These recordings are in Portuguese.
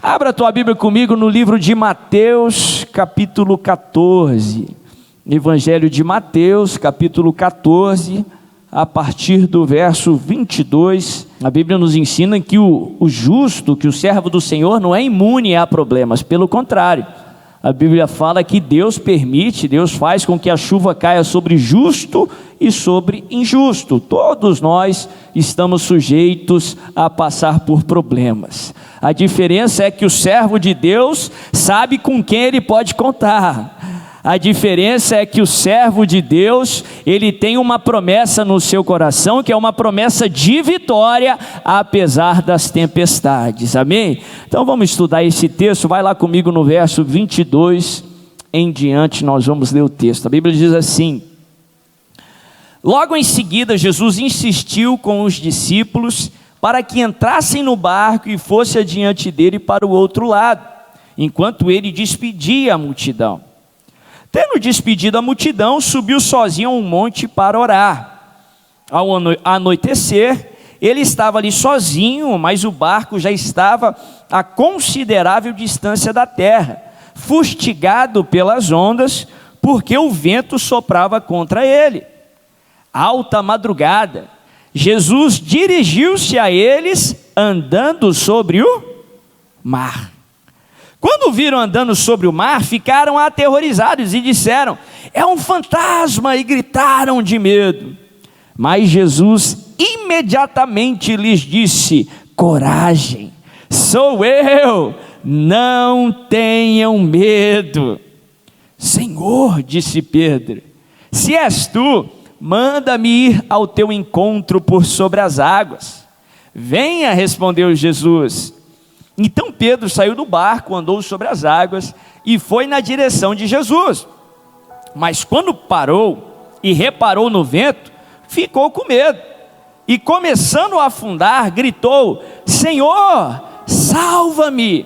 Abra a tua Bíblia comigo no livro de Mateus, capítulo 14. Evangelho de Mateus, capítulo 14, a partir do verso 22. A Bíblia nos ensina que o justo, que o servo do Senhor não é imune a problemas, pelo contrário. A Bíblia fala que Deus permite, Deus faz com que a chuva caia sobre justo e sobre injusto. Todos nós estamos sujeitos a passar por problemas. A diferença é que o servo de Deus sabe com quem ele pode contar. A diferença é que o servo de Deus, ele tem uma promessa no seu coração, que é uma promessa de vitória, apesar das tempestades, amém? Então vamos estudar esse texto, vai lá comigo no verso 22 em diante, nós vamos ler o texto. A Bíblia diz assim: logo em seguida Jesus insistiu com os discípulos para que entrassem no barco e fosse adiante dele para o outro lado, enquanto ele despedia a multidão. Tendo despedido a multidão, subiu sozinho a um monte para orar. Ao anoitecer, ele estava ali sozinho, mas o barco já estava a considerável distância da terra, fustigado pelas ondas, porque o vento soprava contra ele. Alta madrugada, Jesus dirigiu-se a eles andando sobre o mar. Quando o viram andando sobre o mar, ficaram aterrorizados e disseram: é um fantasma, e gritaram de medo. Mas Jesus imediatamente lhes disse: coragem, sou eu, não tenham medo. Senhor, disse Pedro, se és tu, manda-me ir ao teu encontro por sobre as águas. Venha, respondeu Jesus. Então Pedro saiu do barco, andou sobre as águas e foi na direção de Jesus. Mas quando parou e reparou no vento, ficou com medo. E começando a afundar, gritou: Senhor, salva-me!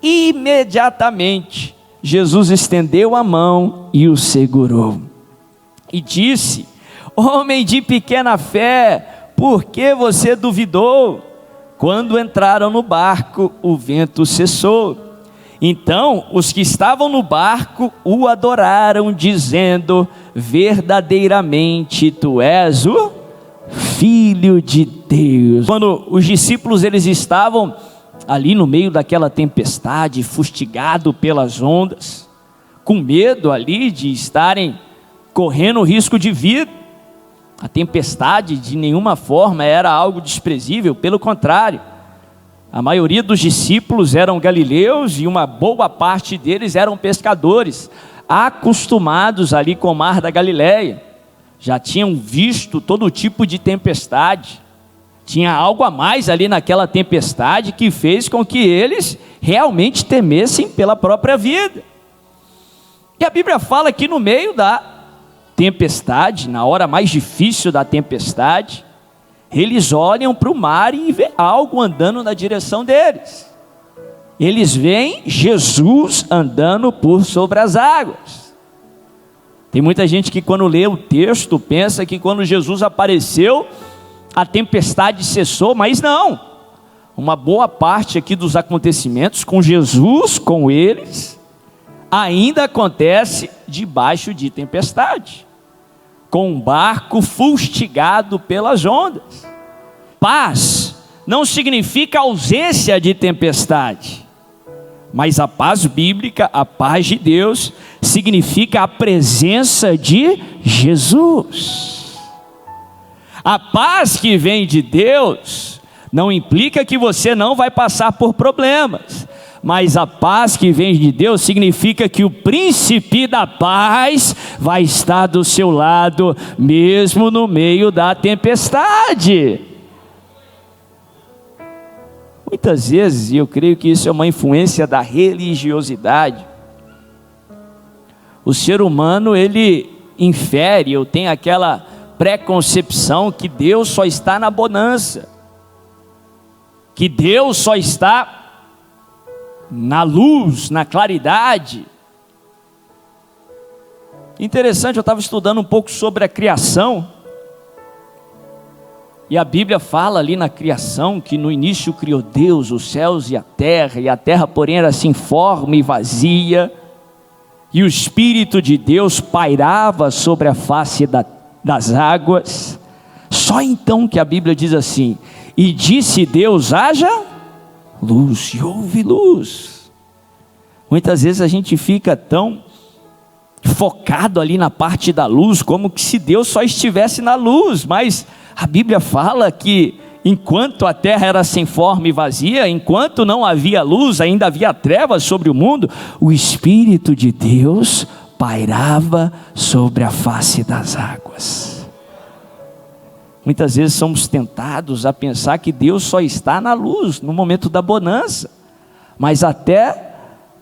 Imediatamente, Jesus estendeu a mão e o segurou. E disse: homem de pequena fé, por que você duvidou? Quando entraram no barco, o vento cessou. Então, os que estavam no barco o adoraram, dizendo: verdadeiramente tu és o Filho de Deus. Quando os discípulos eles estavam ali no meio daquela tempestade, fustigado pelas ondas, com medo ali de estarem correndo risco de vida, a tempestade de nenhuma forma era algo desprezível, pelo contrário, a maioria dos discípulos eram galileus e uma boa parte deles eram pescadores, acostumados ali com o mar da Galileia, já tinham visto todo tipo de tempestade, tinha algo a mais ali naquela tempestade que fez com que eles realmente temessem pela própria vida. E a Bíblia fala que no meio da tempestade, na hora mais difícil da tempestade, eles olham para o mar e vê algo andando na direção deles. Eles veem Jesus andando por sobre as águas. Tem muita gente que quando lê o texto pensa que quando Jesus apareceu, a tempestade cessou, mas não. Uma boa parte aqui dos acontecimentos com Jesus, com eles, ainda acontece debaixo de tempestade, com um barco fustigado pelas ondas. Paz não significa ausência de tempestade, mas a paz bíblica, a paz de Deus, significa a presença de Jesus. A paz que vem de Deus não implica que você não vai passar por problemas, mas a paz que vem de Deus significa que o príncipe da paz vai estar do seu lado, mesmo no meio da tempestade. Muitas vezes, e eu creio que isso é uma influência da religiosidade, o ser humano ele infere, ou tem aquela preconcepção que Deus só está na bonança, que Deus só está na luz, na claridade. Interessante, eu estava estudando um pouco sobre a criação, E a Bíblia fala ali na criação que no início criou Deus os céus e a terra porém era sem forma e vazia, e o Espírito de Deus pairava sobre a face das águas. Só então que a Bíblia diz assim: e disse Deus, haja luz, e houve luz. Muitas vezes a gente fica tão focado ali na parte da luz, como que se Deus só estivesse na luz, mas a Bíblia fala que enquanto a terra era sem forma e vazia, enquanto não havia luz, ainda havia trevas sobre o mundo, o Espírito de Deus pairava sobre a face das águas. Muitas vezes somos tentados a pensar que Deus só está na luz, no momento da bonança, mas até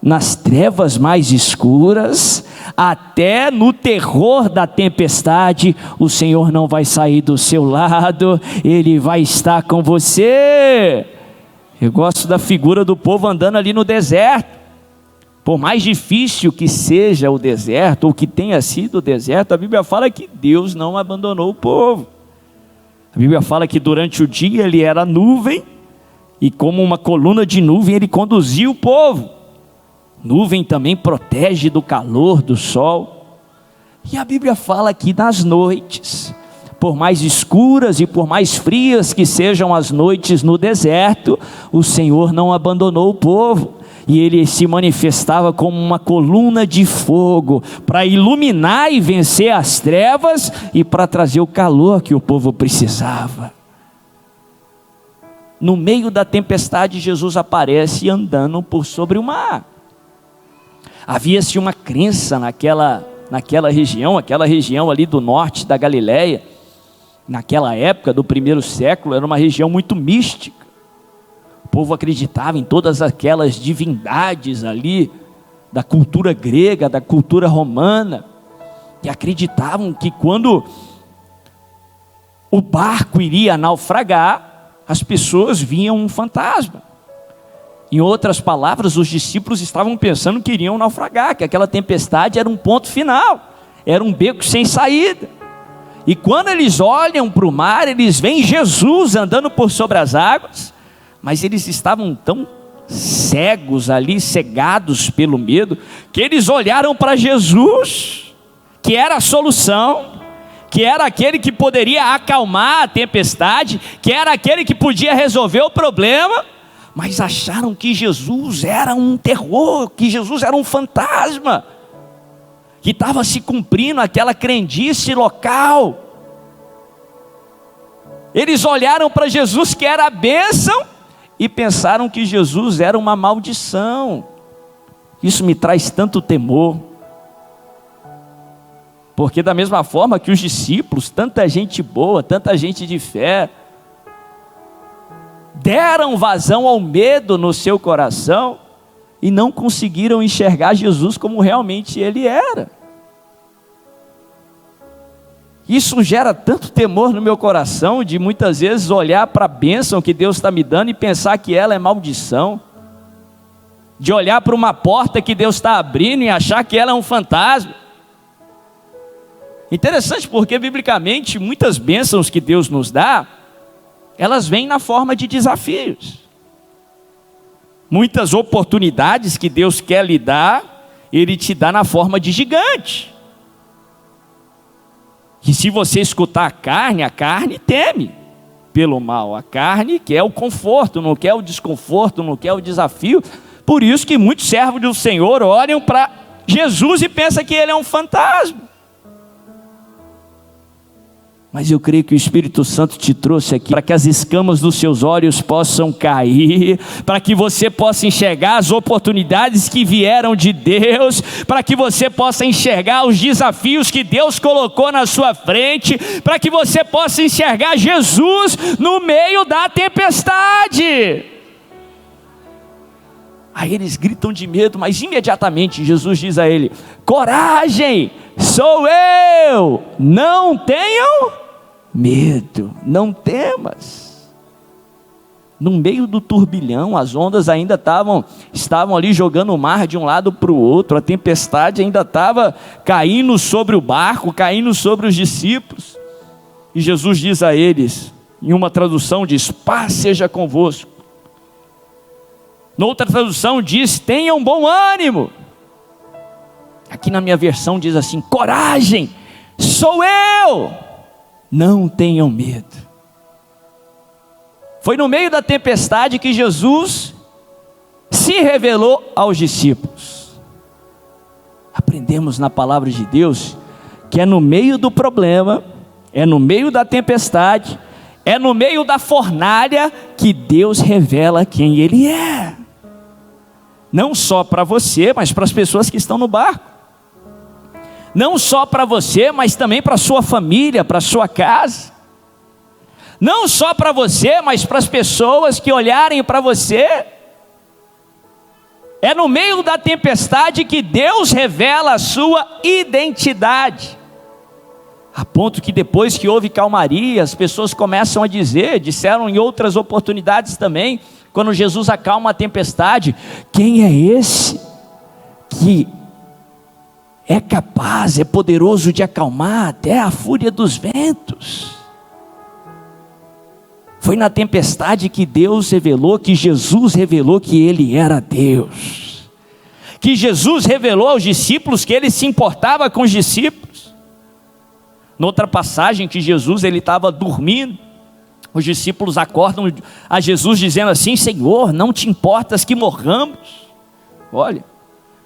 nas trevas mais escuras, até no terror da tempestade, o Senhor não vai sair do seu lado, Ele vai estar com você. Eu gosto da figura do povo andando ali no deserto. Por mais difícil que seja o deserto, ou que tenha sido o deserto, a Bíblia fala que Deus não abandonou o povo. A Bíblia fala que durante o dia Ele era nuvem, e como uma coluna de nuvem Ele conduzia o povo. Nuvem também protege do calor do sol. E a Bíblia fala que nas noites, por mais escuras e por mais frias que sejam as noites no deserto, o Senhor não abandonou o povo. E Ele se manifestava como uma coluna de fogo, para iluminar e vencer as trevas, e para trazer o calor que o povo precisava. No meio da tempestade, Jesus aparece andando por sobre o mar. Havia-se uma crença naquela região, aquela região ali do norte da Galileia, naquela época do primeiro século, era uma região muito mística. O povo acreditava em todas aquelas divindades ali, da cultura grega, da cultura romana, e acreditavam que quando o barco iria naufragar, as pessoas viam um fantasma. Em outras palavras, os discípulos estavam pensando que iriam naufragar, que aquela tempestade era um ponto final, era um beco sem saída. E quando eles olham para o mar, eles veem Jesus andando por sobre as águas, mas eles estavam tão cegos ali, cegados pelo medo, que eles olharam para Jesus, que era a solução, que era aquele que poderia acalmar a tempestade, que era aquele que podia resolver o problema, mas acharam que Jesus era um terror, que Jesus era um fantasma, que estava se cumprindo aquela crendice local. Eles olharam para Jesus, que era a bênção, e pensaram que Jesus era uma maldição. Isso me traz tanto temor, porque da mesma forma que os discípulos, tanta gente boa, tanta gente de fé, deram vazão ao medo no seu coração e não conseguiram enxergar Jesus como realmente Ele era. Isso gera tanto temor no meu coração, de muitas vezes olhar para a bênção que Deus está me dando e pensar que ela é maldição, de olhar para uma porta que Deus está abrindo e achar que ela é um fantasma. Interessante, porque biblicamente muitas bênçãos que Deus nos dá, elas vêm na forma de desafios. Muitas oportunidades que Deus quer lhe dar, Ele te dá na forma de gigante. Que se você escutar a carne teme pelo mal. A carne quer o conforto, não quer o desconforto, não quer o desafio. Por isso que muitos servos do Senhor olham para Jesus e pensam que Ele é um fantasma. Mas eu creio que o Espírito Santo te trouxe aqui para que as escamas dos seus olhos possam cair, para que você possa enxergar as oportunidades que vieram de Deus, para que você possa enxergar os desafios que Deus colocou na sua frente, para que você possa enxergar Jesus no meio da tempestade. Aí eles gritam de medo, mas imediatamente Jesus diz a ele: coragem, sou eu, não tenham medo, não temas. No meio do turbilhão, as ondas ainda estavam ali jogando o mar de um lado para o outro, a tempestade ainda estava caindo sobre o barco, caindo sobre os discípulos, e Jesus diz a eles: Em uma tradução diz: paz seja convosco. Noutra tradução diz: tenham bom ânimo. Aqui na minha versão diz assim: coragem, sou eu, não tenham medo. Foi no meio da tempestade que Jesus se revelou aos discípulos. Aprendemos na palavra de Deus que é no meio do problema, é no meio da tempestade, é no meio da fornalha que Deus revela quem Ele é. Não só para você, mas para as pessoas que estão no barco. Não só para você, mas também para a sua família, para a sua casa. Não só para você, mas para as pessoas que olharem para você. É no meio da tempestade que Deus revela a sua identidade. A ponto que depois que houve calmaria, as pessoas começam a dizer, disseram em outras oportunidades também, quando Jesus acalma a tempestade: quem é esse que é capaz, é poderoso de acalmar até a fúria dos ventos? Foi na tempestade que Deus revelou, que Jesus revelou que Ele era Deus. Que Jesus revelou aos discípulos que Ele se importava com os discípulos. Noutra passagem que Jesus estava dormindo, os discípulos acordam a Jesus dizendo assim: Senhor, não te importas que morramos? Olha,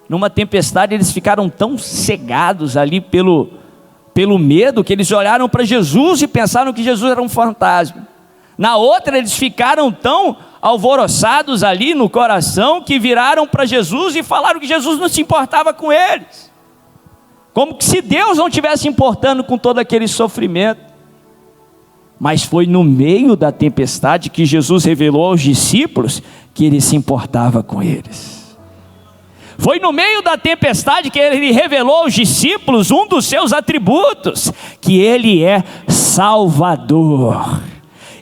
numa tempestade eles ficaram tão cegados ali pelo medo, que eles olharam para Jesus e pensaram que Jesus era um fantasma. Na outra eles ficaram tão alvoroçados ali no coração, que viraram para Jesus e falaram que Jesus não se importava com eles. Como que se Deus não estivesse importando com todo aquele sofrimento. Mas foi no meio da tempestade que Jesus revelou aos discípulos que Ele se importava com eles. Foi no meio da tempestade que Ele revelou aos discípulos um dos seus atributos, que Ele é Salvador.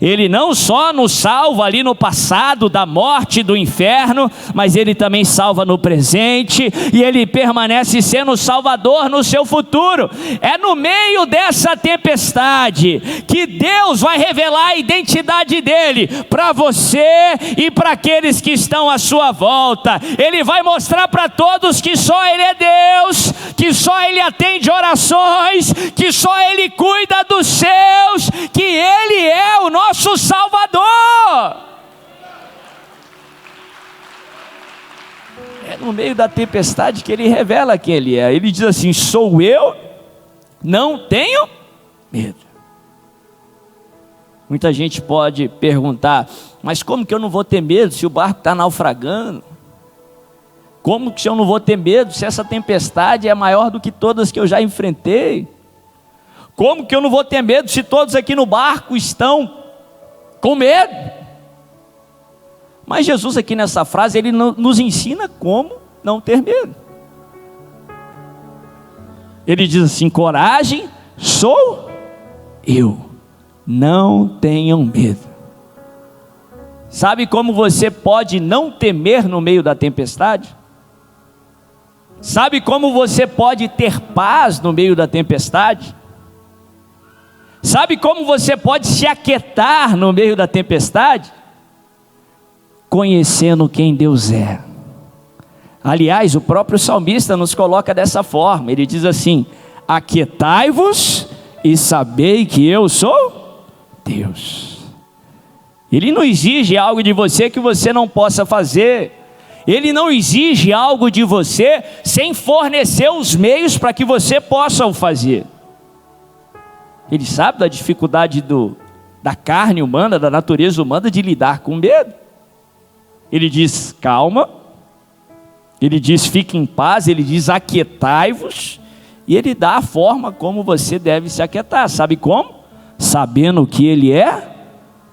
Ele não só nos salva ali no passado da morte, do inferno, mas Ele também salva no presente, e Ele permanece sendo Salvador no seu futuro. É no meio dessa tempestade que Deus vai revelar a identidade dEle para você e para aqueles que estão à sua volta. Ele vai mostrar para todos que só Ele é Deus, que só Ele atende orações, que só Ele cuida dos seus, que Ele é o nosso Salvador. É no meio da tempestade que Ele revela quem Ele é. Ele diz assim: sou eu, não tenho medo. Muita gente pode perguntar: mas como que eu não vou ter medo se o barco está naufragando? Como que eu não vou ter medo se essa tempestade é maior do que todas que eu já enfrentei? Como que eu não vou ter medo se todos aqui no barco estão com medo? Mas Jesus aqui nessa frase, Ele nos ensina como não ter medo. Ele diz assim: coragem, sou eu, não tenham medo. Sabe como você pode não temer no meio da tempestade? Sabe como você pode ter paz no meio da tempestade? Sabe como você pode se aquietar no meio da tempestade? Conhecendo quem Deus é. Aliás, o próprio salmista nos coloca dessa forma. Ele diz assim: aquietai-vos e sabei que eu sou Deus. Ele não exige algo de você que você não possa fazer. Ele não exige algo de você sem fornecer os meios para que você possa o fazer. Ele sabe da dificuldade da carne humana, da natureza humana, de lidar com medo. Ele diz: calma. Ele diz: fique em paz. Ele diz: aquietai-vos. E Ele dá a forma como você deve se aquietar. Sabe como? Sabendo que Ele é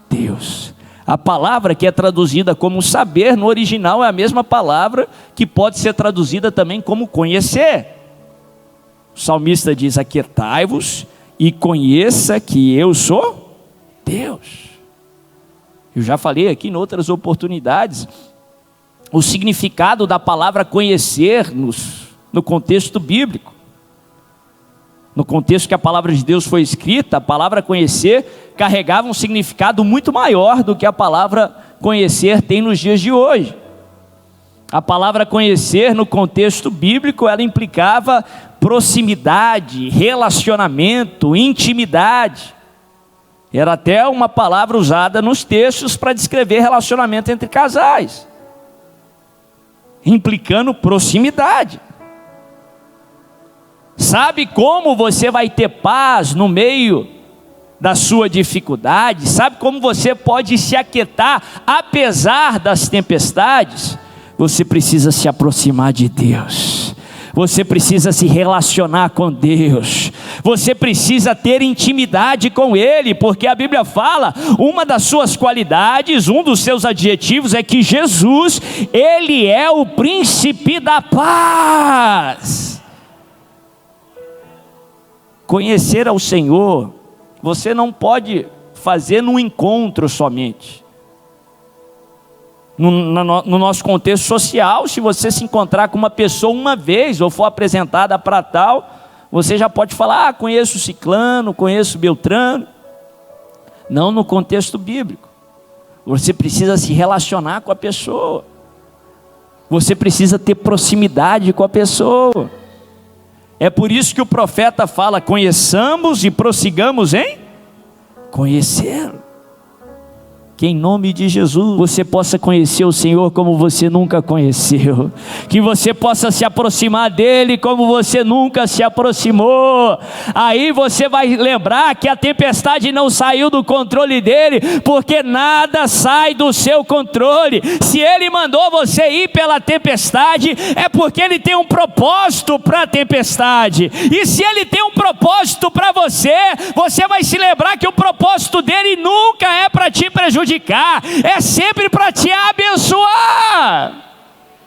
Deus. A palavra que é traduzida como saber no original é a mesma palavra que pode ser traduzida também como conhecer. O salmista diz: aquietai-vos e conheça que eu sou Deus. Eu já falei aqui em outras oportunidades o significado da palavra conhecer no contexto bíblico. No contexto que a palavra de Deus foi escrita, a palavra conhecer carregava um significado muito maior do que a palavra conhecer tem nos dias de hoje. A palavra conhecer, no contexto bíblico, ela implicava proximidade, relacionamento, intimidade. Era até uma palavra usada nos textos para descrever relacionamento entre casais, implicando proximidade. Sabe como você vai ter paz no meio da sua dificuldade? Sabe como você pode se aquietar apesar das tempestades? Você precisa se aproximar de Deus. Você precisa se relacionar com Deus. Você precisa ter intimidade com Ele, porque a Bíblia fala, uma das suas qualidades, um dos seus adjetivos é que Jesus, Ele é o príncipe da paz. Conhecer ao Senhor, você não pode fazer num encontro somente. No nosso contexto social, se você se encontrar com uma pessoa uma vez, ou for apresentada para tal, você já pode falar, conheço ciclano, conheço beltrano. Não no contexto bíblico. Você precisa se relacionar com a pessoa. Você precisa ter proximidade com a pessoa. É por isso que o profeta fala, conheçamos e prossigamos em conhecê-lo. Que em nome de Jesus você possa conhecer o Senhor como você nunca conheceu, que você possa se aproximar dele como você nunca se aproximou. Aí você vai lembrar que a tempestade não saiu do controle dele, porque nada sai do seu controle. Se ele mandou você ir pela tempestade, é porque ele tem um propósito para a tempestade. E se ele tem um propósito para você, você vai se lembrar que o propósito dele nunca é para te prejudicar, é sempre para te abençoar.